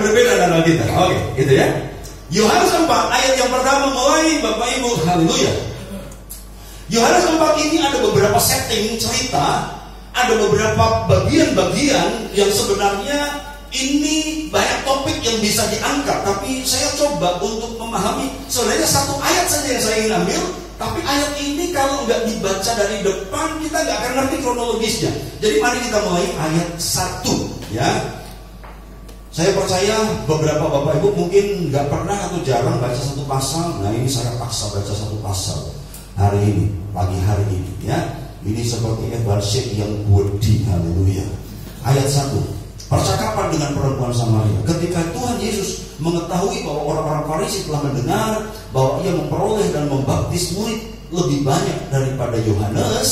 berbeda dengan kita. Oke, gitu ya. Yohanes 4 ayat yang pertama mulai, Bapak Ibu, haleluya. Yohanes 4 ini ada beberapa setting cerita, ada beberapa bagian-bagian yang sebenarnya ini banyak topik yang bisa diangkat, tapi saya coba untuk memahami. Sebenarnya satu ayat saja yang saya ingin ambil, tapi ayat ini kalau nggak dibaca dari depan kita nggak akan ngerti kronologisnya. Jadi mari kita mulai ayat 1 ya. Saya percaya beberapa Bapak Ibu mungkin nggak pernah atau jarang baca satu pasal. Nah ini saya paksa baca satu pasal hari ini, pagi hari ini ya. Ini seperti evangelis yang bodi, haleluya. Ayat 1, percakapan dengan perempuan Samaria. Ketika Tuhan Yesus mengetahui bahwa orang-orang Farisi telah mendengar bahwa ia memperoleh dan membaptis murid lebih banyak daripada Yohanes,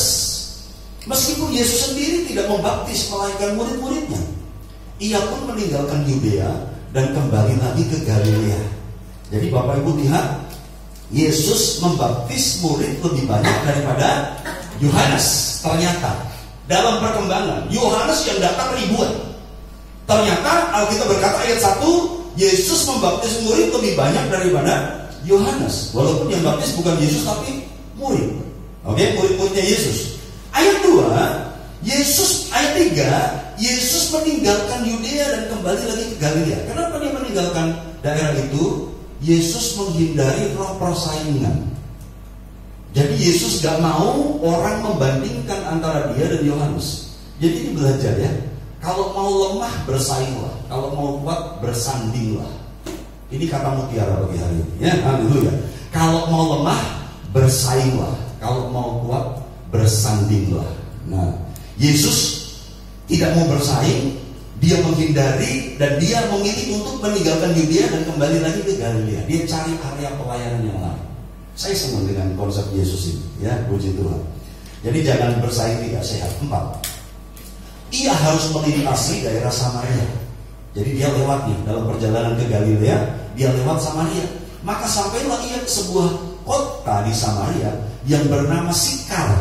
meskipun Yesus sendiri tidak membaptis melainkan murid-muridnya, ia pun meninggalkan Yudea dan kembali lagi ke Galilea. Jadi Bapak Ibu lihat, Yesus membaptis murid lebih banyak daripada Yohanes. Ternyata dalam perkembangan Yohanes yang datang ribuan. Ternyata Alkitab berkata ayat 1, Yesus membaptis murid lebih banyak daripada Yohanes. Walaupun yang baptis bukan Yesus tapi murid. Oke, murid-muridnya Yesus. Ayat 2, Yesus, ayat 3, Yesus meninggalkan Yudea dan kembali lagi ke Galilea. Kenapa dia meninggalkan daerah itu? Yesus menghindari roh persaingan. Jadi Yesus gak mau orang membandingkan antara dia dan Yohanes. Jadi ini belajar ya. Kalau mau lemah bersainglah, kalau mau kuat bersandinglah. Ini kata mutiara bagi hari ini ya, haleluya. Kalau mau lemah bersainglah, kalau mau kuat bersandinglah. Nah, Yesus tidak mau bersaing, dia menghindari dan dia memilih untuk meninggalkan Yudea dan kembali lagi ke Galilea. Dia cari area pelayanan yang lain. Saya senang dengan konsep Yesus ini, ya, puji Tuhan. Jadi jangan bersaing tidak sehat. 4. Ia harus melintasi daerah Samaria. Jadi dia lewat nih dalam perjalanan ke Galilea, dia lewat Samaria. Maka sampailah ia ke sebuah kota di Samaria yang bernama Sikar.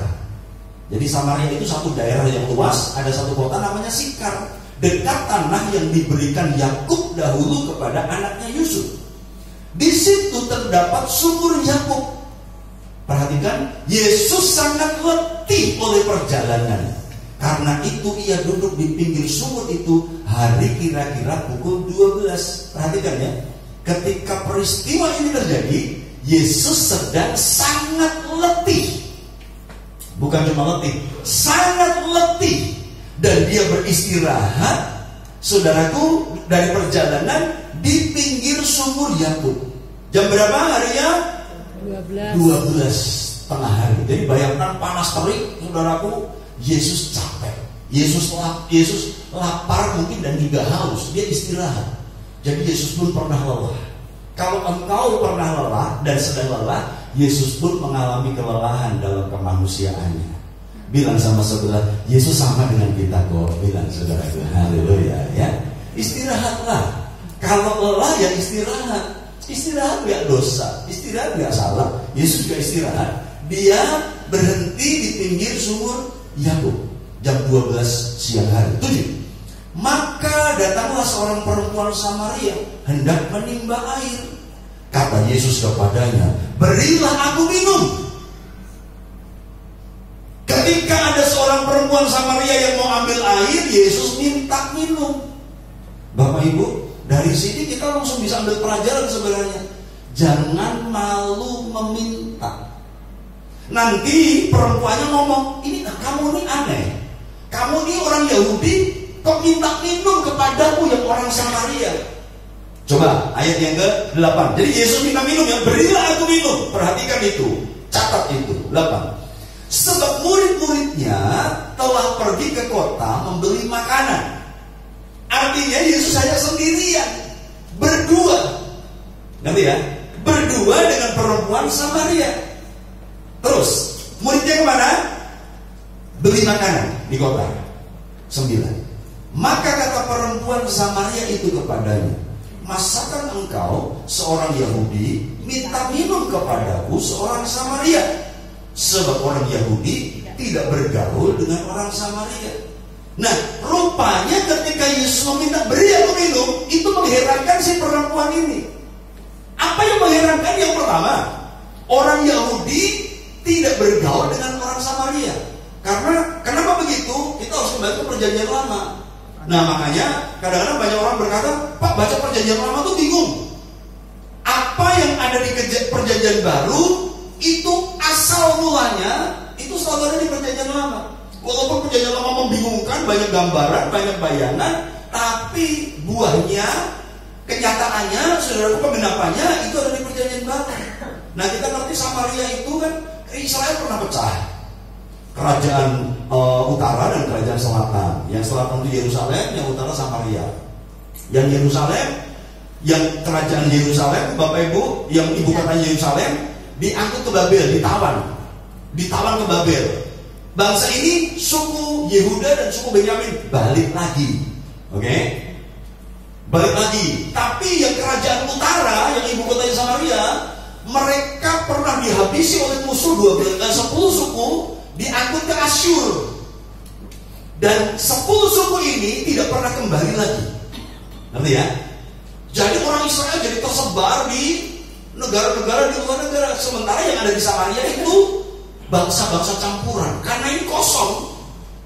Jadi Samaria itu satu daerah yang luas, ada satu kota namanya Sikar, dekat tanah yang diberikan Yakub dahulu kepada anaknya Yusuf. Di situ terdapat sumur Yakub. Perhatikan, Yesus sangat letih oleh perjalanan. Karena itu ia duduk di pinggir sumur itu hari kira-kira pukul 12. Perhatikan ya, ketika peristiwa ini terjadi, Yesus sedang sangat letih. Bukan cuma letih, sangat letih. Dan dia beristirahat, saudaraku, dari perjalanan di pinggir sumur Yakub. Jam berapa harinya? 12 tengah hari. Jadi bayangkan panas terik, saudaraku. Yesus capek, Yesus lapar mungkin dan juga haus. Dia istirahat. Jadi Yesus pun pernah lelah. Kalau engkau pernah lelah dan sedang lelah, Yesus pun mengalami kelelahan dalam kemanusiaannya. Bilang sama sebelah, Yesus sama dengan kita kok. Bilang saudara, haleluya ya. Istirahatlah. Kalau lelah ya istirahat. Istirahat gak dosa, istirahat gak salah. Yesus juga istirahat. Dia berhenti di pinggir sumur Yakub jam 12 siang hari. 7. Maka datanglah seorang perempuan Samaria hendak menimba air. Kata Yesus kepadanya, berilah aku minum. Ketika ada seorang perempuan Samaria yang mau ambil air, Yesus minta minum. Bapak Ibu, dari sini kita langsung bisa ambil pelajaran sebenarnya. Jangan malu meminta. Nanti perempuannya ngomong, ini kamu ini aneh. Kamu ini orang Yahudi, kok minta minum kepadaku yang orang Samaria? Coba ayat yang ke-8. Jadi Yesus minta minum ya, berilah aku minum. Perhatikan itu, catat itu 8. Sebab murid-muridnya telah pergi ke kota membeli makanan. Artinya Yesus hanya sendirian, berdua. Nanti ya, berdua dengan perempuan Samaria. Terus muridnya kemana? Beli makanan di kota. 9. Maka kata perempuan Samaria itu kepadanya, masakan engkau seorang Yahudi minta minum kepadaku seorang Samaria? Sebab orang Yahudi tidak bergaul dengan orang Samaria. Nah, rupanya ketika Yesus meminta beri aku minum, itu mengherankan orang ini. Apa yang mengherankan? Yang pertama, orang Yahudi tidak bergaul dengan orang Samaria. Karena kenapa begitu? Kita harus kembali ke perjanjian lama. Nah makanya kadang-kadang banyak orang berkata, Pak, baca perjanjian lama tuh bingung. Apa yang ada di perjanjian baru itu asal mulanya itu selalu ada di perjanjian lama. Walaupun perjanjian lama membingungkan, banyak gambaran, banyak bayangan, tapi buahnya, kenyataannya, saudara, penggenapannya itu ada di perjanjian baru. Nah kita ngerti Samaria itu kan, Israel pernah pecah. Kerajaan utara dan kerajaan selatan. Yang selatan itu Yerusalem, yang utara Samaria. Yang Yerusalem, yang kerajaan Yerusalem, Bapak Ibu, yang ibu kota Yerusalem diangkut ke Babel, ditawan ke Babel. Bangsa ini suku Yehuda dan suku Benyamin balik lagi, oke? Balik lagi. Tapi yang kerajaan utara, yang ibu kota Samaria, mereka pernah dihabisi oleh musuh 10 suku, diangkut ke Asyur. Dan 10 suku ini tidak pernah kembali lagi. Ngerti ya? Jadi orang Israel jadi tersebar di negara-negara di luar negara. Sementara yang ada di Samaria itu bangsa-bangsa campuran. Karena ini kosong.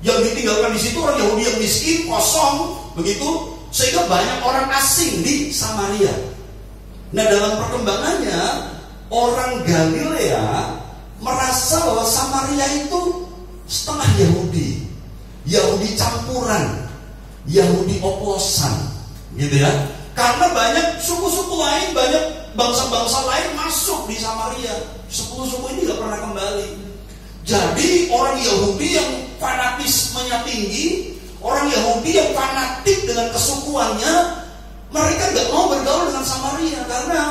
Yang ditinggalkan di situ orang Yahudi yang miskin, kosong, begitu. Sehingga banyak orang asing di Samaria. Nah dalam perkembangannya, orang Galilea merasa bahwa Samaria itu setengah Yahudi, Yahudi campuran, Yahudi oplosan, gitu ya. Karena banyak suku-suku lain, banyak bangsa-bangsa lain masuk di Samaria. 10 suku ini gak pernah kembali. Jadi orang Yahudi yang fanatismenya tinggi, orang Yahudi yang fanatik dengan kesukuannya, mereka gak mau bergaul dengan Samaria. Karena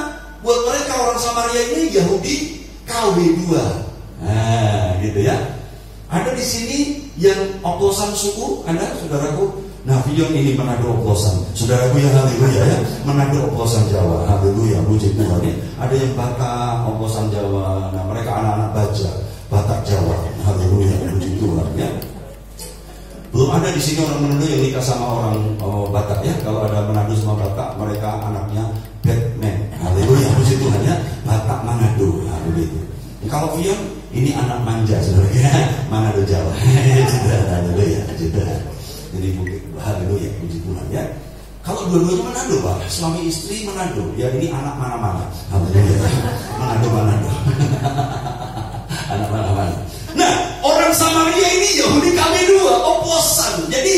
buat mereka orang Samaria ini Yahudi KW2. Nah, gitu ya. Ada di sini yang oplosan suku, ada saudaraku. Nah, Vion ini Manado oplosan. Saudaraku yang haleluya ya, Manado oplosan Jawa. Haleluya, puji Tuhan ya. Ada yang Batak oplosan Jawa. Nah, mereka anak-anak Baja, Batak Jawa. Haleluya, puji Tuhan ya. Belum ada di sini orang Manado yang nikah sama orang Batak ya. Kalau ada Manado sama Batak, mereka anaknya Batman. Haleluya, puji Tuhan ya. Batak Manado, nah begitu. Kalau Vion ini anak manja sebenarnya, Manado Jawa. Sudah, haleluya, sudah. Jadi haleluya, puji Tuhan ya. Kalau dua-duanya Manado, Pak, suami istri Manado, ya ini anak mana-mana. Haleluya, Manado. Anak mana-mana. Nah, orang Samaria ini Yahudi KW2, oplosan. Jadi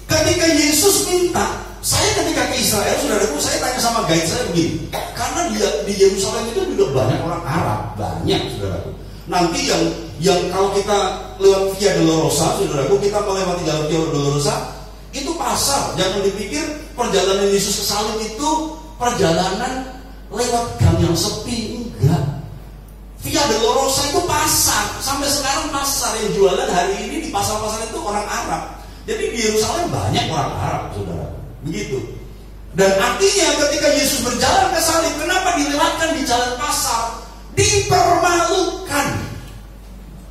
ketika Yesus minta, saya ketika ke Israel, saudaraku, saya tanya sama guide saya begini, karena di Yerusalem itu juga banyak orang Arab, banyak saudaraku. Nanti yang kalau kita lewat Via Dolorosa, saudaraku, kita melewati jalan Via Dolorosa, itu pasar. Jangan dipikir perjalanan Yesus ke salib itu perjalanan lewat gang yang sepi, enggak. Via Dolorosa itu pasar. Sampai sekarang pasar yang jualan hari ini di pasar-pasar itu orang Arab. Jadi di Yerusalem banyak orang Arab, saudara. Begitu. Dan artinya ketika Yesus berjalan ke salib, kenapa dilewatkan di jalan pasar? Dipermalukan.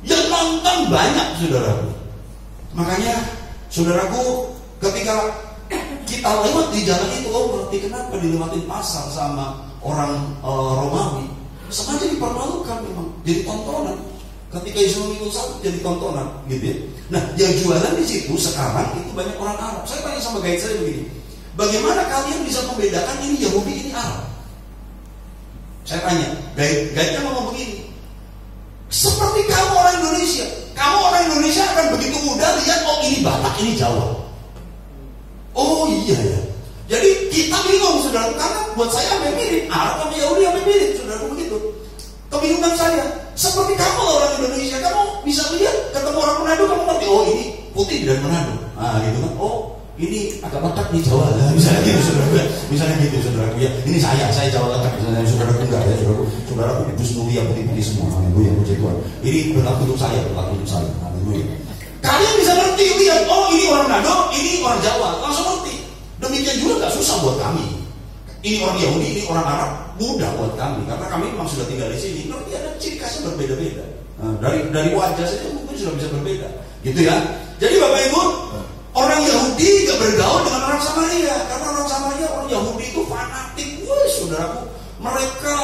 Yang nonton banyak, saudaraku. Makanya, saudaraku, ketika kita lewat di jalan itu, berarti kenapa dilewatin pasar sama orang Romawi? Sengaja dipermalukan memang, jadi tontonan. Ketika Yesus memikul salib jadi tontonan, gitu ya. Nah, yang jualan di situ sekarang itu banyak orang Arab. Saya tanya sama guide saya begini, bagaimana kalian bisa membedakan ini Yahudi, ini Arab? Saya tanya, guide-nya ngomong begini, seperti kamu orang Indonesia. Kamu orang Indonesia akan begitu mudah lihat, oh ini Batak, ini Jawa. Oh iya ya. Jadi kita bingung, saudara, karena buat saya hampir mirip, Arab sama Yahudi hampir mirip, saudara, begitu. Kebingungan saya, seperti kamu orang Indonesia, kamu bisa lihat, ketemu orang Manado, kamu ngerti, oh ini putih dari Manado. Nah gitu kan, oh ini agak Batak nih Jawa, nah, misalnya gitu, saudara. Misalnya gitu, saudara. Ya, ini saya Jawa Batak, misalnya saudara enggak ya, saudara Ibu Senuli yang putih-putih semua, haleluya, puji Tuhan. Ini berlaku untuk saya, haleluya. Kalian bisa ngerti, lihat, oh ini orang Manado, ini orang Jawa, langsung ngerti. Demikian juga gak susah buat kami. Ini orang Yahudi, ini orang Arab, mudah buat kami karena kami memang sudah tinggal di sini. Ngerti ada ciri khasnya berbeda-beda. Nah, dari wajah saja mungkin sudah bisa berbeda, gitu ya. Jadi Bapak Ibu, orang Yahudi gak bergaul dengan orang Samaria karena orang Samaria, orang Yahudi itu fanatik, saudaraku, mereka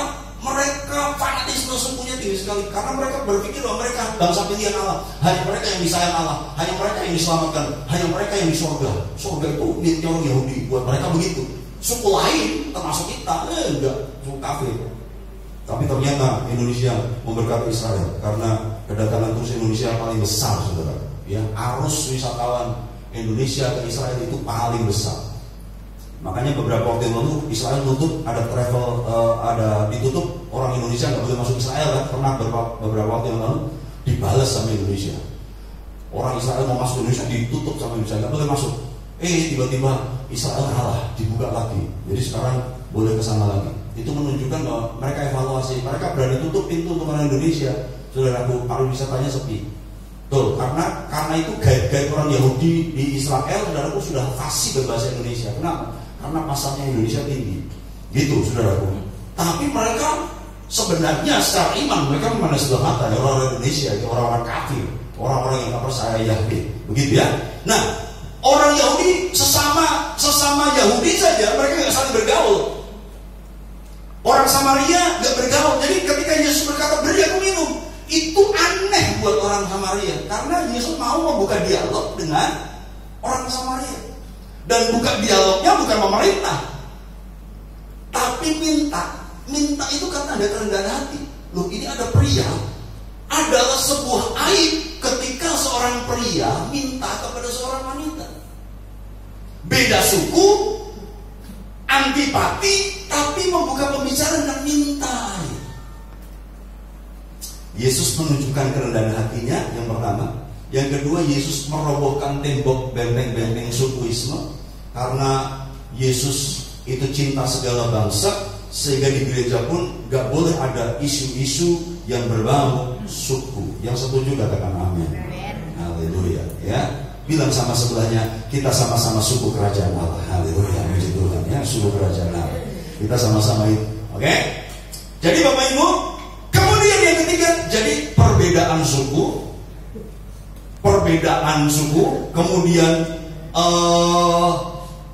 fanatisme sukunya tinggi sekali karena mereka berpikir bahwa mereka bangsa pilihan Allah, hanya mereka yang disayang Allah, hanya mereka yang diselamatkan, hanya mereka yang di surga. Surga itu miliknya orang Yahudi, buat mereka begitu. Suku lain termasuk kita, enggak, suku kafir. Tapi ternyata Indonesia memberkati Israel karena kedatangan turis Indonesia paling besar, saudara. Ya, arus wisatawan Indonesia ke Israel itu paling besar. Makanya beberapa waktu yang lalu Israel tutup, ada travel, ada ditutup, orang Indonesia nggak boleh masuk Israel kan? Pernah beberapa waktu yang lalu dibalas sama Indonesia. Orang Israel mau masuk Indonesia ditutup sama Indonesia, nggak boleh masuk. Tiba-tiba Israel kalah, dibuka lagi. Jadi sekarang boleh ke sana lagi. Itu menunjukkan bahwa mereka evaluasi, mereka berani tutup pintu untuk orang Indonesia. Saudaraku, pariwisatanya sepi. Betul, karena itu guide orang Yahudi di Israel, saudaraku, sudah fasih berbahasa Indonesia. Kenapa? Karena pasarnya Indonesia tinggi. Gitu, saudaraku. Tapi mereka sebenarnya secara iman mereka memandang sebelah mata ya, orang Indonesia itu orang-orang kafir, orang-orang yang tak percaya Yahweh. Begitu ya. Nah, orang Yahudi sesama Yahudi saja mereka nggak saling bergaul. Orang Samaria nggak bergaul. Jadi ketika Yesus berkata beri aku minum, itu aneh buat orang Samaria karena Yesus mau membuka dialog dengan orang Samaria. Dan buka dialognya bukan pemerintah, tapi minta itu karena ada kerendahan hati. Loh, ini ada pria, adalah sebuah aib ketika seorang pria minta kepada seorang wanita. Beda suku, antipati, tapi membuka pembicaraan dan minta. Yesus menunjukkan kerendahan hatinya, yang pertama. Yang kedua, Yesus merobohkan tembok benteng-benteng sukuisme. Karena Yesus itu cinta segala bangsa, sehingga di gereja pun gak boleh ada isu-isu yang berbau suku. Yang setuju katakan amin. Haleluya. Ya, bilang sama sebelahnya, kita sama-sama suku kerajaan Allah. Haleluya, puji Tuhan ya, suku kerajaan Allah. Kita sama-sama itu. Oke? Jadi Bapak Ibu, kemudian yang ketiga, jadi perbedaan suku, kemudian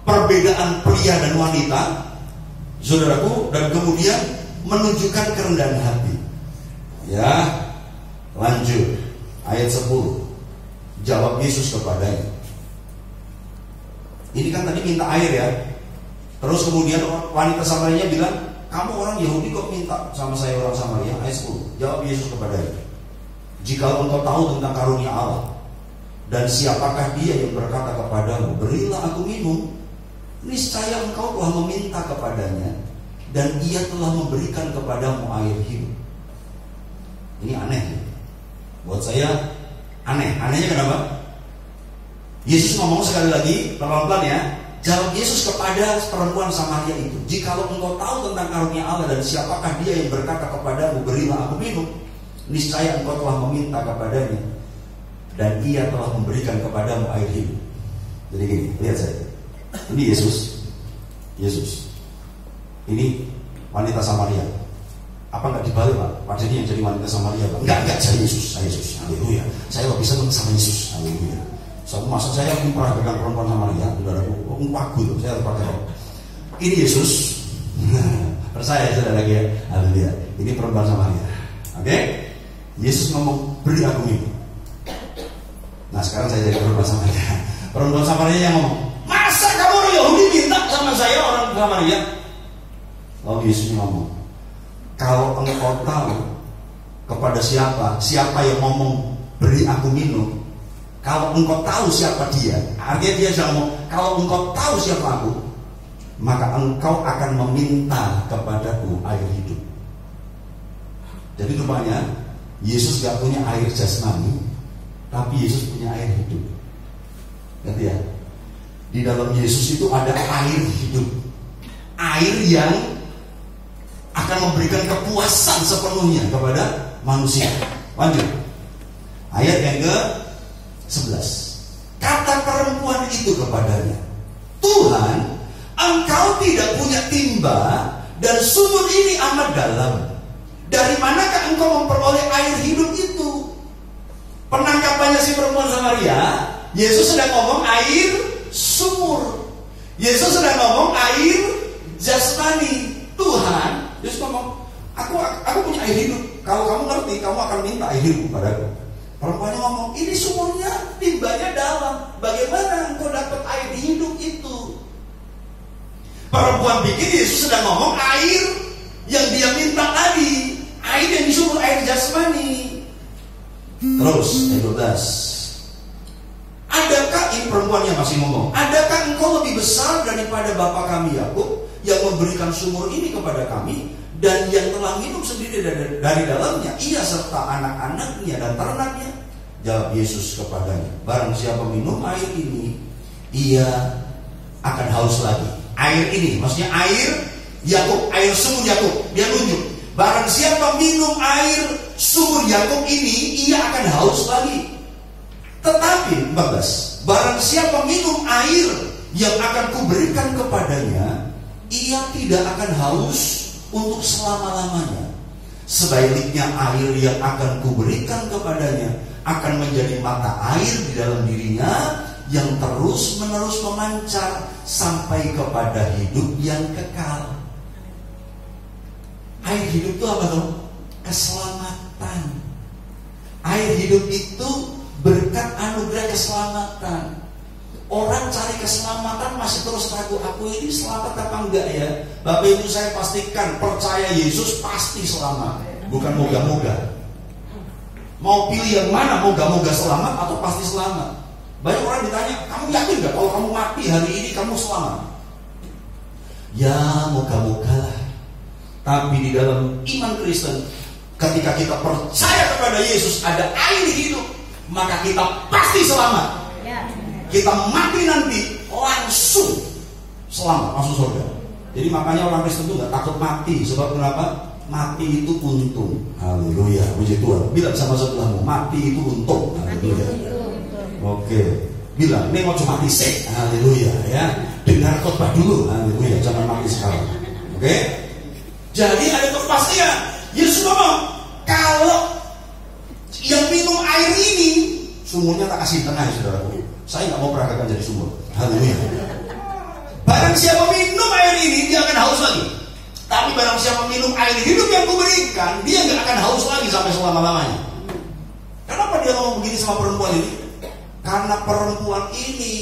perbedaan pria dan wanita, saudaraku, dan kemudian menunjukkan kerendahan hati. Ya, lanjut ayat 10. Jawab Yesus kepadanya. Ini kan tadi minta air ya. Terus kemudian wanita Samaria bilang, kamu orang Yahudi kok minta sama saya orang Samaria? Ayat 10. Jawab Yesus kepadanya, jikalau engkau tahu tentang karunia Allah, dan siapakah dia yang berkata kepadamu, berilah aku minum, niscaya engkau telah meminta kepadanya, dan ia telah memberikan kepadamu air hidup. Ini aneh ya? Buat saya aneh. Anehnya kenapa? Yesus ngomong sekali lagi, pelan-pelan ya. Jawab Yesus kepada perempuan Samaria itu, jikalau engkau tahu tentang karunia Allah, dan siapakah dia yang berkata kepadamu, berilah aku minum, niscaya engkau telah meminta kepadanya, dan ia telah memberikan kepadamu air hidup. Jadi gini, lihat saya. Ini Yesus. Ini wanita Samaria. Apa nggak dibalik Pak? Padahal ini yang jadi wanita Samaria Pak? Enggak, saya Yesus. Haleluya. Saya kok bisa sama Yesus. Haleluya. Masa saya pernah pegang perempuan Samaria, saudaraku, wagu tuh, saya pakai. Ini Yesus. Percaya saudara lagi ya. Haleluya. Ini perempuan Samaria. Oke? Yesus ngomong, beri aku minum. Nah sekarang saya jadi perempuan Samaria. Perempuan Samaria yang ngomong, masa kamu orang Yahudi minta sama saya orang Samaria? Lalu Yesus ngomong, kalau engkau tahu kepada siapa yang ngomong beri aku minum, kalau engkau tahu siapa dia, artinya dia sedang ngomong, kalau engkau tahu siapa aku, maka engkau akan meminta kepadaku air hidup. Jadi rupanya Yesus gak punya air jasmani, tapi Yesus punya air hidup. Ngerti ya? Di dalam Yesus itu ada air hidup, air yang akan memberikan kepuasan sepenuhnya kepada manusia. Lanjut ayat yang ke-11. Kata perempuan itu kepadanya, Tuhan, engkau tidak punya timba, dan sumur ini amat dalam. Dari manakah engkau memperoleh air hidup itu? Penangkapannya si perempuan Samaria, Yesus sedang ngomong air sumur. Yesus sedang ngomong air jasmani. Tuhan, ngomong, aku punya air hidup. Kalau kamu ngerti, kamu akan minta air hidup padaku. Perempuannya ngomong, ini sumurnya timbanya dalam. Bagaimana engkau dapat air hidup itu? Perempuan pikir Yesus sedang ngomong air yang dia minta tadi, air yang di sumur, air jasmani. Terus ayat 12. Adakah, ini perempuannya masih ngomong, adakah engkau lebih besar daripada bapa kami Yakub yang memberikan sumur ini kepada kami, dan yang telah minum sendiri dari dalamnya, ia serta anak-anaknya dan ternaknya? Jawab Yesus kepadanya, barang siapa minum air ini, ia akan haus lagi. Air ini, maksudnya air Yakub, air sumur Yakub. Dia nunjuk, barang siapa minum air sumur Yakub ini, ia akan haus lagi. Tetapi 14, barang siapa minum air yang akan kuberikan kepadanya, ia tidak akan haus untuk selama-lamanya. Sebaliknya air yang akan kuberikan kepadanya akan menjadi mata air di dalam dirinya yang terus-menerus memancar sampai kepada hidup yang kekal. Air hidup itu apa dong? Keselamatan. Air hidup itu berkat anugerah keselamatan. Orang cari keselamatan masih terus ragu, aku ini selamat apa enggak ya? Bapak Ibu, saya pastikan, percaya Yesus pasti selamat, bukan moga-moga. Mau pilih yang mana, moga-moga selamat atau pasti selamat? Banyak orang ditanya, kamu yakin gak kalau kamu mati hari ini kamu selamat? Ya moga-moga lah. Tapi di dalam iman Kristen, ketika kita percaya kepada Yesus ada air hidup, maka kita pasti selamat. Kita mati nanti langsung selamat, masuk surga. Jadi makanya orang Kristen itu gak takut mati. Sebab kenapa? Mati itu untung. Haleluya, puji Tuhan. Bilang sama sebelahmu, mati itu untung. Haleluya. Oke, bilang, ini mau cuma mati sih. Haleluya ya. Dengar khotbah dulu. Haleluya, jangan mati sekarang. Oke. Jadi ada kepastian. Yesus ngomong, kalau yang minum air ini, sumurnya tak kasih tengah ya saudaraku. Saya nggak mau peragakan jadi sumur. Haleluya. Barang siapa minum air ini, dia akan haus lagi. Tapi barang siapa minum air hidup yang kuberikan, dia nggak akan haus lagi sampai selama-lamanya. Kenapa dia ngomong begini sama perempuan ini? Karena perempuan ini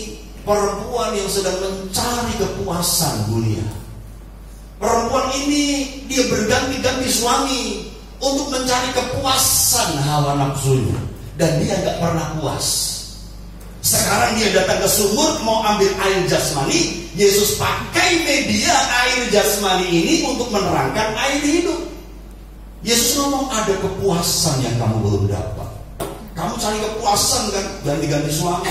perempuan yang sedang mencari kepuasan dunia. Perempuan ini dia berganti-ganti suami untuk mencari kepuasan hawa nafsunya, dan dia nggak pernah puas. Sekarang dia datang ke sumur mau ambil air jasmani. Yesus pakai media air jasmani ini untuk menerangkan air hidup. Yesus ngomong, ada kepuasan yang kamu belum dapat. Kamu cari kepuasan kan, ganti-ganti suami.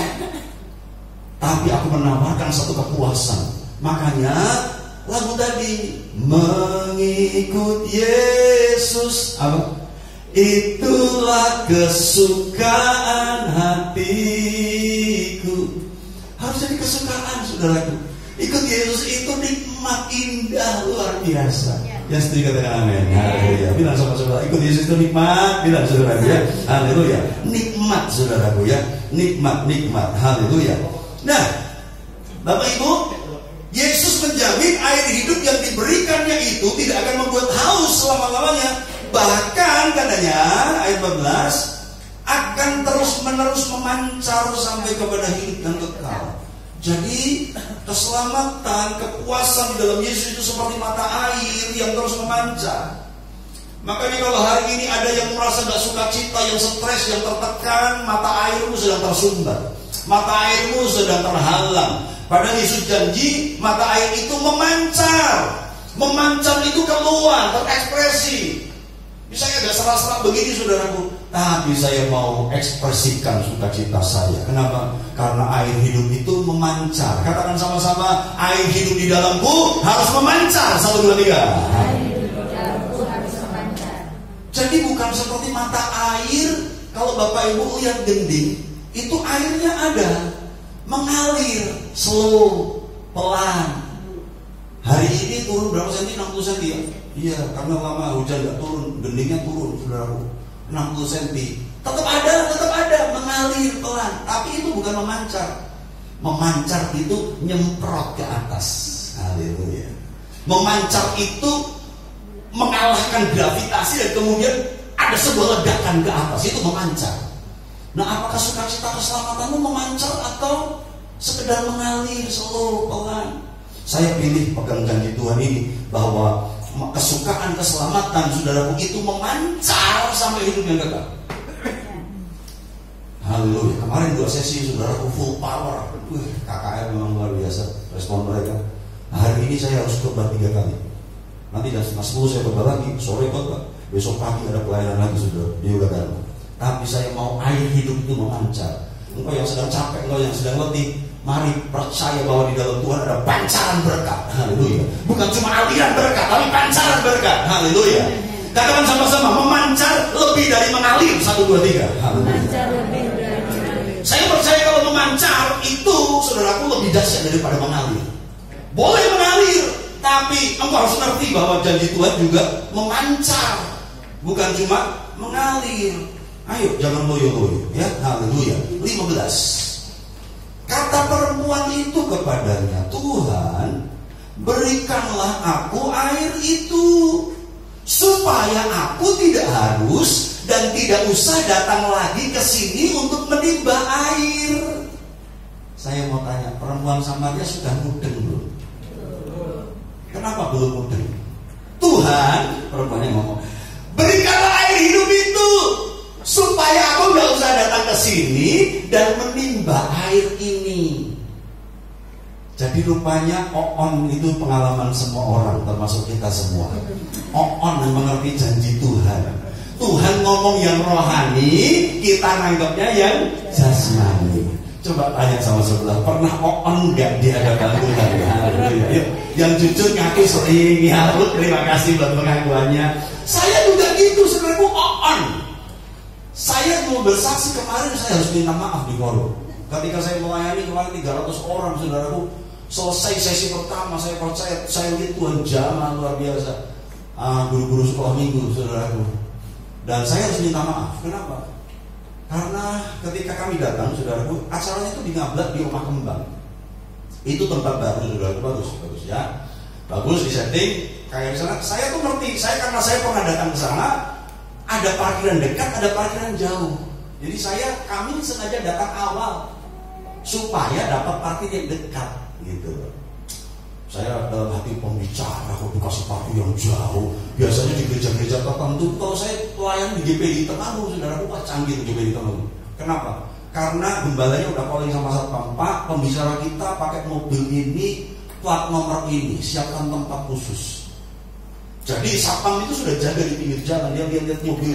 Tapi aku menawarkan satu kepuasan. Makanya lagu tadi, mengikut Yesus, apa? Itulah kesukaan hatiku. Harus jadi kesukaan, saudaraku. Ikut Yesus itu nikmat, indah, luar biasa. Yang setuju katakan amin. Haleluya. Bilang sama saudara, ikut Yesus itu nikmat. Bilang saudaraku ya. Haleluya. Nikmat saudaraku ya. Nikmat. Haleluya. Nah, Bapak Ibu, Yesus menjamin air hidup yang diberikannya itu tidak akan membuat haus selama-lamanya. Bahkan katanya ayat 14 akan terus-menerus memancar sampai kepada hidup yang kekal. Jadi keselamatan, kepuasan di dalam Yesus itu seperti mata air yang terus memancar. Makanya kalau hari ini ada yang merasa gak suka cita, yang stres, yang tertekan, mata airmu sedang tersumbat, mata airmu sedang terhalang. Padahal Yesus janji mata air itu memancar. Memancar itu keluar, terekspresi. Misalnya agak serak-serak begini saudaraku, tapi saya mau ekspresikan sukacita saya. Kenapa? Karena air hidup itu memancar. Katakan sama-sama, air hidup di dalamku harus memancar. 1, 2, 3. Air hidup di dalamku harus memancar. Jadi bukan seperti mata air. Kalau Bapak Ibu lihat gending, itu airnya ada, mengalir, slow, pelan. Hari ini turun berapa senti? 60 senti ya? Iya, karena lama hujan gak turun, gendingnya turun, saudaraku, 60 senti. Tetap ada, mengalir pelan. Tapi itu bukan memancar. Memancar itu nyemprot ke atas. Haleluya. Memancar itu mengalahkan gravitasi dan kemudian ada sebuah ledakan ke atas, itu memancar. Nah, apakah sukacita keselamatanmu memancar atau sekedar mengalir slow, pelan? Saya pilih pegang janji Tuhan ini bahwa kesukaan keselamatan saudaraku itu memancar sampai hidup yang kekal. Haleluya. Kemarin 2 sesi saudaraku full power. KKR memang luar biasa respon mereka. Hari ini saya harus khotbah 3 kali. Nanti jam 10 saya khotbah lagi, sore khotbah. Besok pagi ada pelayanan lagi saudara. Dia udah datang. Tapi saya mau air hidup itu memancar. Engkau yang sedang capek, engkau yang sedang letih, mari percaya bahwa di dalam Tuhan ada pancaran berkat. Haleluya. Bukan cuma aliran berkat, tapi pancaran berkat. Haleluya. Katakan sama-sama, memancar lebih dari mengalir. 1, 2, 3. Haleluya. Saya percaya kalau memancar itu saudaraku lebih dahsyat daripada mengalir. Boleh mengalir, tapi engkau harus ngerti bahwa janji Tuhan juga memancar, bukan cuma mengalir. Ayo, jangan loyo-loyo ya. Haleluya. 15. Kata perempuan itu kepadanya, Tuhan, berikanlah aku air itu, supaya aku tidak harus dan tidak usah datang lagi ke sini untuk menimba air. Saya mau tanya, perempuan Samaria sudah mudeng belum? Kenapa belum mudeng? Tuhan, perempuannya ngomong, berikanlah air hidup itu, supaya aku gak usah datang ke sini dan menimba air ini. Jadi rupanya Oon itu pengalaman semua orang, termasuk kita semua. Oon yang mengerti janji Tuhan. Tuhan ngomong yang rohani, kita nangkepnya yang jasmani. Coba tanya sama sebelah, pernah Oon gak di hadapan Tuhan? Yuk, yang jujur ngaku sering, ya terima kasih buat pengakuannya. Saya juga gitu, sebenarnya Oon. Saya mau bersaksi kemarin, saya harus minta maaf di korum. Ketika saya melayani kemarin 300 orang, saudaraku, selesai sesi pertama, saya percaya, saya lihat Tuhan jamah luar biasa. Guru-guru sekolah minggu, saudaraku. Dan saya harus minta maaf. Kenapa? Karena ketika kami datang, saudaraku, acaranya itu di Ngablak di Rumah Kembang. Itu tempat baru, saudaraku, bagus ya. Bagus di setting kayak di sana. Saya tuh ngerti, karena saya pernah datang ke sana. Ada parkiran dekat, ada parkiran jauh. Jadi kami sengaja datang awal supaya dapat parkir yang dekat, gitu. Saya dalam hati pembicara, aku dikasih parkir yang jauh. Biasanya di gereja-gereja tertentu, kalau saya pelayan di GPI Temanggung, saudaraku, wah canggih di GPI Temanggung. Kenapa? Karena gembalanya udah calling sama satpam, Pak, pembicara kita pakai mobil ini, plat nomor ini, siapkan tempat khusus. Jadi satpam itu sudah jaga di pinggir jalan, dia lihat mobil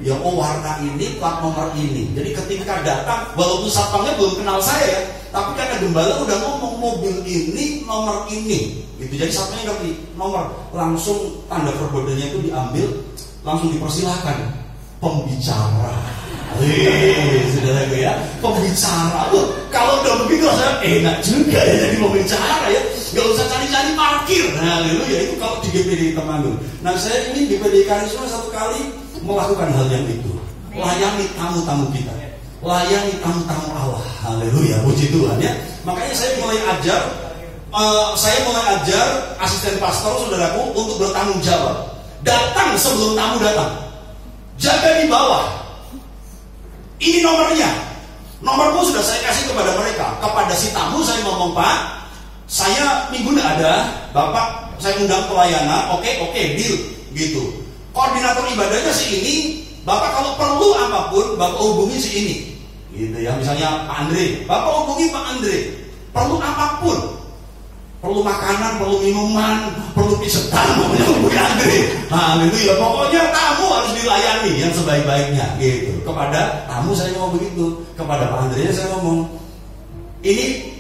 yang warna ini, plat nomor ini. Jadi ketika datang, walaupun satpamnya belum kenal saya, tapi karena gembala udah ngomong mobil ini, nomor ini, gitu. Jadi satpamnya ngerti nomor, langsung tanda verbodenya itu diambil, langsung dipersilahkan pembicara. Saudara ya, pembicara. Loh, kalau udah begitu saya enak juga ya jadi pembicara ya. Gak usah cari-cari parkir. Haleluya, itu kalau di GPD Temanggung. Nah, saya ingin GPD Karisma satu kali melakukan hal yang itu. Layani tamu-tamu kita. Layani tamu-tamu Allah. Haleluya, puji Tuhan ya. Makanya saya mulai ajar asisten pastor saudaraku untuk bertanggung jawab. Datang sebelum tamu datang. Jaga di bawah. Ini nomornya. Nomorku sudah saya kasih kepada mereka. Kepada si tamu saya ngomong, Pak, saya minggu gak ada, Bapak saya undang pelayanan, oke, deal, gitu. Koordinator ibadahnya si ini, Bapak kalau perlu apapun, Bapak hubungi si ini, gitu ya. Misalnya Pak Andre, Bapak hubungi Pak Andre, perlu apapun, perlu makanan, perlu minuman, perlu pisetan, pokoknya hubungi Andre. Haleluya, pokoknya tamu harus dilayani yang sebaik-baiknya, gitu. Kepada tamu saya ngomong begitu, kepada Pak Andre saya ngomong, ini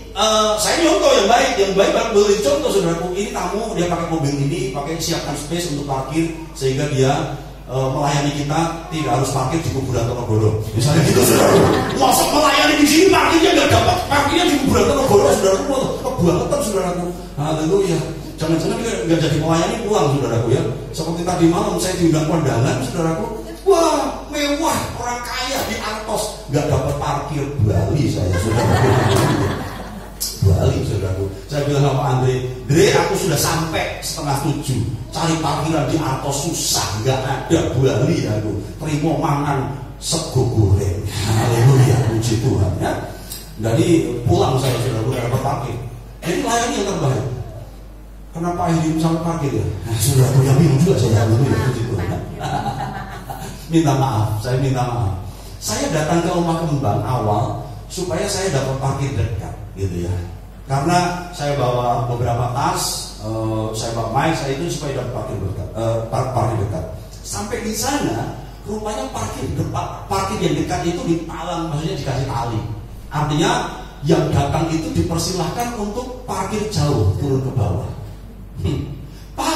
saya nyontoh yang baik baru contoh saudaraku. Ini tamu dia pakai mobil ini, pakai siapkan space untuk parkir sehingga dia melayani kita tidak harus parkir di kuburan Tonogoro. Misalnya gitu saudaraku. Masa melayani di sini parkirnya nggak dapat, parkirnya di kuburan Tonogoro saudaraku, kebangetan saudaraku. Haleluya. Jangan-jangan dia nggak jadi melayani pulang saudaraku ya. Seperti tadi malam saya diundang kondangan saudaraku. Wah mewah, orang kaya di Artos nggak dapat parkir, Bali saya saudaraku. balik saudaraku. Saya bilang sama Andre, aku sudah sampai 6:30. Cari parkiran di Atos susah, nggak ada Bali aku. Terima mangan sego goreng. Haleluya, puji Tuhan ya. Jadi pulang saya saudaraku dapat parkir. Jadi layani yang terbaik. Kenapa akhirnya sampai parkir ya? Nah, saudaraku yang bingung juga saya. Haleluya, puji Tuhan. Minta maaf, saya minta maaf. Saya datang ke Rumah Kembang awal supaya saya dapat parkir dekat, gitu ya. Karena saya bawa beberapa tas, saya bawa mic, saya itu supaya dapat parkir dekat. Sampai di sana, rupanya parkir yang dekat itu dipalang, maksudnya dikasih tali. Artinya yang datang itu dipersilahkan untuk parkir jauh, turun ke bawah. Pak,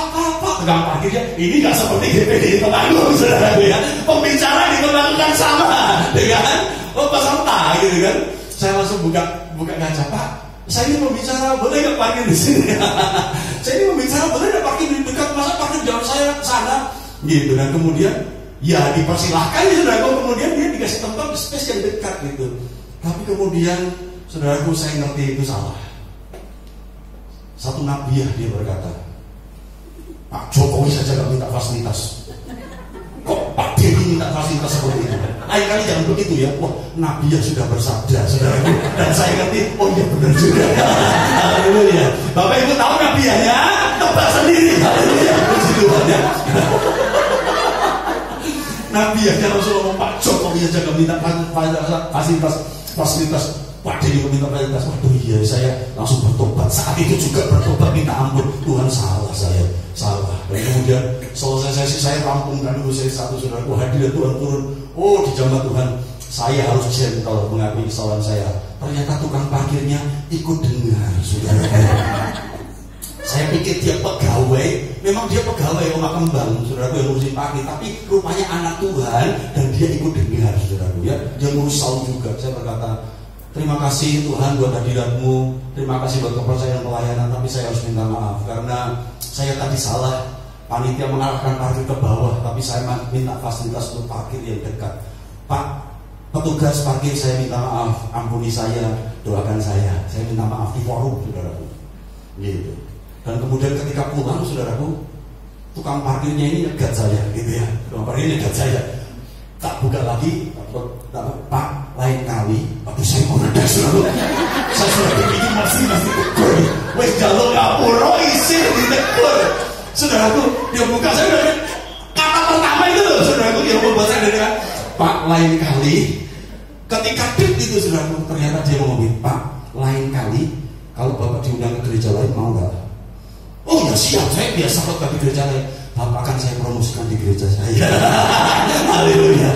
pegang parkirnya. Ini nggak seperti DPD Temanggung, saudara ya. Pembicara diperlakukan sama dengan peserta, gitu kan. Saya langsung buka kaca, Pak. Saya ini pembicara, boleh nggak parkir di sini? Saya ini pembicara, boleh nggak parkir di dekat? Masa parkir jauh saya ke sana? Gitu. Dan kemudian ya dipersilahkan, ya, saudaraku. Kemudian dia dikasih tempat space yang dekat gitu. Tapi kemudian saudaraku, saya ngerti itu salah. Satu nabiah dia berkata, Pak Jokowi saja gak minta fasilitas, kok Pak Deddy minta fasilitas seperti itu? Lain kali jangan begitu ya. Wah, nabiah sudah bersabda, saudaraku. Dan saya ngerti, oh iya benar juga. Haleluya. Bapak Ibu tahu nabiahnya? Tebak sendiri. Haleluya. Puji Tuhan ya. Nabiahnya langsung ngomong, Pak Jokowi saja gak minta fasilitas. Pak Deddy minta fasilitas. Waduh iya, saya langsung bertobat. Saat itu juga bertobat, minta ampun. Tuhan, salah saya, salah. Dan kemudian selesai sesi saya rampungkan dulu saya satu, saudaraku, hadir Tuhan turun. Oh, dijamah Tuhan, saya harus gentle mengakui kesalahan saya. Ternyata tukang parkirnya ikut dengar, saudara. Saya pikir dia pegawai, memang dia pegawai Rumah Kembang, saudaraku, yang ngurusin parkir. Tapi rupanya anak Tuhan dan dia ikut dengar, saudaraku ya. Dia ngurus sound juga. Saya berkata, terima kasih Tuhan buat hadiratmu, terima kasih buat kepercayaan pelayanan, tapi saya harus minta maaf karena saya tadi salah. Panitia mengarahkan parkir ke bawah, tapi saya minta fasilitas untuk parkir yang dekat. Pak, petugas parkir, saya minta maaf, ampuni saya, doakan saya minta maaf di forum, saudaraku. Gitu. Dan kemudian ketika pulang, saudaraku, tukang parkirnya ini nyegat saya, gitu ya. Tukang parkirnya nyegat saya. Tak buka lagi, Pak, lain kali. Aduh, saya mau redak, saudaraku. Saya sudah bikin masih tegur. Wes jalur ngapura isi ditegur. Saudaraku, dia buka saya udah kata pertama itu loh, saudaraku, dia membuat saya dengan Pak, lain kali. Ketika itu, saudaraku, ternyata dia ngomongin, Pak, lain kali kalau Bapak diundang ke gereja lain mau nggak? Oh ya siap, saya biasa khotbah di gereja lain. Bapak akan saya promosikan di gereja saya. Haleluya.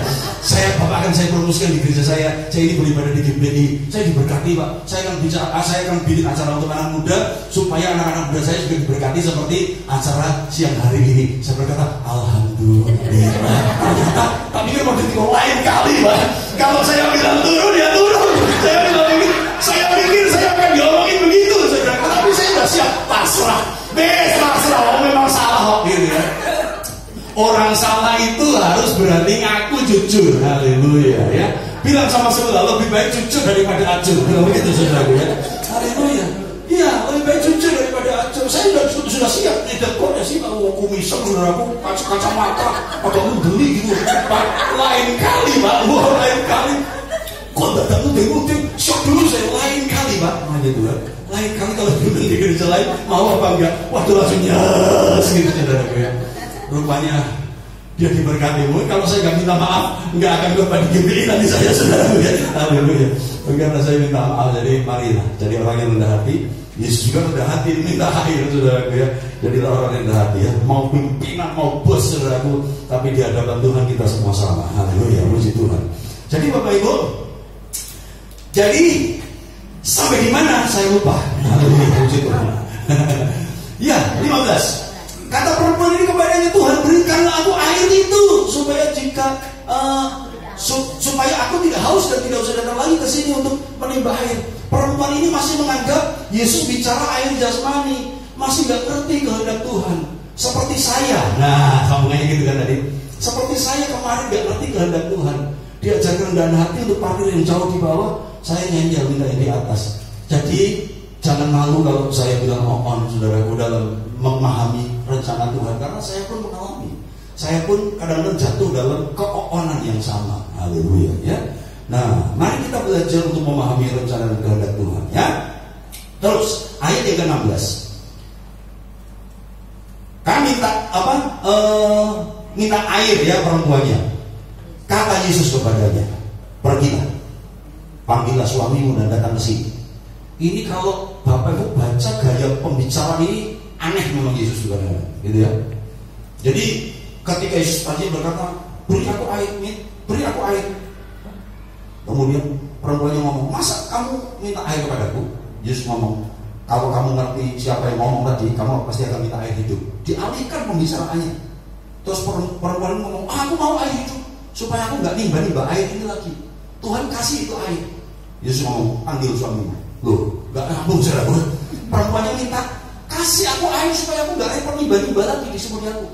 Bapak akan saya promosikan di gereja saya. Saya ini beribadah di GBI. Saya diberkati, Pak. Saya akan bikin acara untuk anak muda supaya anak-anak muda saya juga diberkati seperti acara siang hari ini. Saya berkata, alhamdulillah. Tapi kan waktu itu lain kali, Pak. Kalau saya bilang turun, ya turun. Saya pikir saya akan diomongin begitu. Tapi saya sudah siap pasrah. Pasrah, memang salah kok, gitu ya. Orang salah itu harus berani ngaku jujur. Haleluya ya. Bilang sama sebelah, lebih baik jujur daripada acur. Bilang begitu, saudaraku ya. Haleluya. Iya, lebih baik jujur daripada acur. Saya sudah siap. Tidak kok ya sih, kalau kumisem, saudaraku, kacamata, agak menggeli gitu. Lain kali, Pak. Wah, lain kali. Kok datang mudeng-mudeng, shock dulu saya. Lain kali, Pak. Nah gitu ya. Lain kali kalau diundang di gereja lain, mau apa enggak? Waduh, langsung nyes gitu, saudaraku ya. Rupanya dia diberkati. Mungkin kalau saya nggak minta maaf, nggak akan khotbah di GBI nanti saya, saudaraku ya. Haleluya. Karena saya minta maaf, jadi marilah jadi orang yang rendah hati. Yesus juga rendah hati, minta air, saudaraku ya. Jadilah orang yang rendah hati ya. Mau pimpinan, mau bos, saudaraku, tapi di hadapan Tuhan kita semua sama. Haleluya, puji Tuhan. Jadi Bapak Ibu, jadi sampai di mana saya lupa. Haleluya, puji Tuhan. Ya, 15. Kata perempuan ini kepadanya, Tuhan, berikanlah aku air itu supaya supaya aku tidak haus dan tidak usah datang lagi ke sini untuk menimba air. Perempuan ini masih menganggap Yesus bicara air jasmani, masih nggak ngerti kehendak Tuhan. Seperti saya. Nah, sambungannya gitu kan tadi. Seperti saya kemarin nggak ngerti kehendak Tuhan. Diajarkan rendahan hati untuk parkir yang jauh di bawah, saya nyanyi minta yang di atas. Jadi Jangan malu kalau saya bilang on, saudaraku, dalam memahami rencana Tuhan, karena saya pun mengalami. Saya pun kadang-kadang jatuh dalam keoonan yang sama. Haleluya, ya. Nah, mari kita belajar untuk memahami rencana dan kehendak Tuhan, ya. Terus ayat yang ke-16. Kami minta apa? Minta air, ya, perempuannya. Kata Yesus kepadanya, pergilah, panggillah suamimu dan datang ke sini. Ini kalau Bapak Ibu baca gaya pembicaraan ini aneh memang Yesus juga, gitu ya. Jadi ketika Yesus tadi berkata, beri aku air, beri aku air. Kemudian perempuannya ngomong, masa kamu minta air kepadaku? Yesus ngomong, kalau kamu ngerti siapa yang ngomong tadi, kamu pasti akan minta air hidup. Dialihkan pembicaraannya. Terus perempuan ngomong, aku mau air hidup, supaya aku nggak nimba-nimba air ini lagi. Tuhan kasih itu air. Yesus ngomong, panggil suamimu. Loh, nggak nyambung, saudara. Perempuannya minta, kasih aku air supaya aku nggak repot nimba-nimba lagi di sumur aku.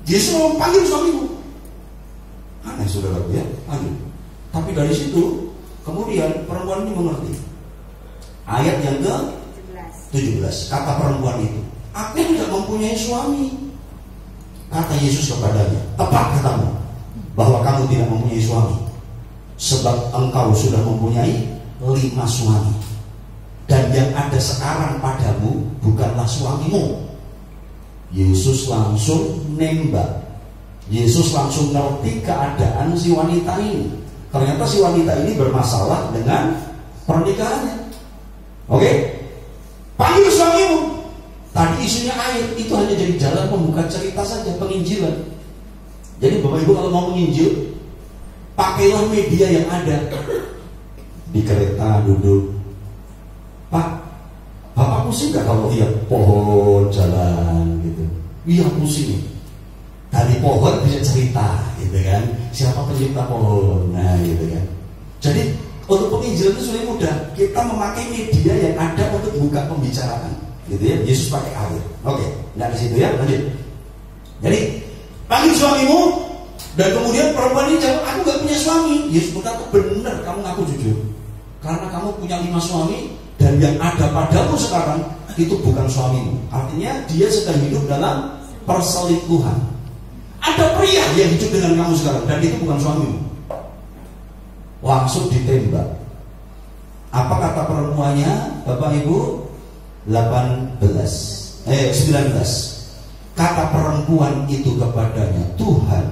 Yesus ngomong, panggil suamimu. Aneh, saudara, ya, panggil. Tapi dari situ kemudian perempuan ini mengerti. Ayat yang ke-17, kata perempuan itu, aku tidak mempunyai suami. Kata Yesus kepadanya, tepat katamu bahwa kamu tidak mempunyai suami, sebab engkau sudah mempunyai 5 suami, dan yang ada sekarang padamu bukanlah suamimu. Yesus langsung nembak. Yesus langsung ngerti keadaan si wanita ini. Ternyata si wanita ini bermasalah dengan pernikahannya. Oke? Panggil suamimu. Tadi isunya air, itu hanya jadi jalan membuka cerita saja, penginjilan. Jadi Bapak Ibu kalau mau menginjil, pakailah media yang ada. Di kereta duduk, Pak, Bapak pusing gak kalau lihat pohon jalan gitu? Iya pusing. Dari pohon bisa cerita, gitu kan? Siapa pencipta pohon, nah gitu kan. Jadi untuk penginjilan itu sudah mudah. Kita memakai media yang ada untuk buka pembicaraan, gitu ya. Yesus pakai air. Oke, nggak ke situ ya, lanjut. Jadi panggil suamimu, dan kemudian perempuan ini jawab, aku nggak punya suami. Yesus berkata, benar, kamu ngaku jujur, karena kamu punya 5 suami, dan yang ada padamu sekarang itu bukan suamimu. Artinya dia sedang hidup dalam perselingkuhan. Ada pria yang hidup dengan kamu sekarang, dan itu bukan suamimu. Langsung ditembak. Apa kata perempuannya, Bapak Ibu? 19. Kata perempuan itu kepadanya, Tuhan,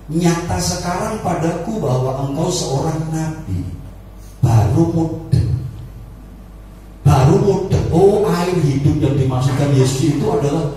nyata sekarang padaku bahwa engkau seorang nabi. Baru muda. Oh, air hidup yang dimaksudkan Yesus itu adalah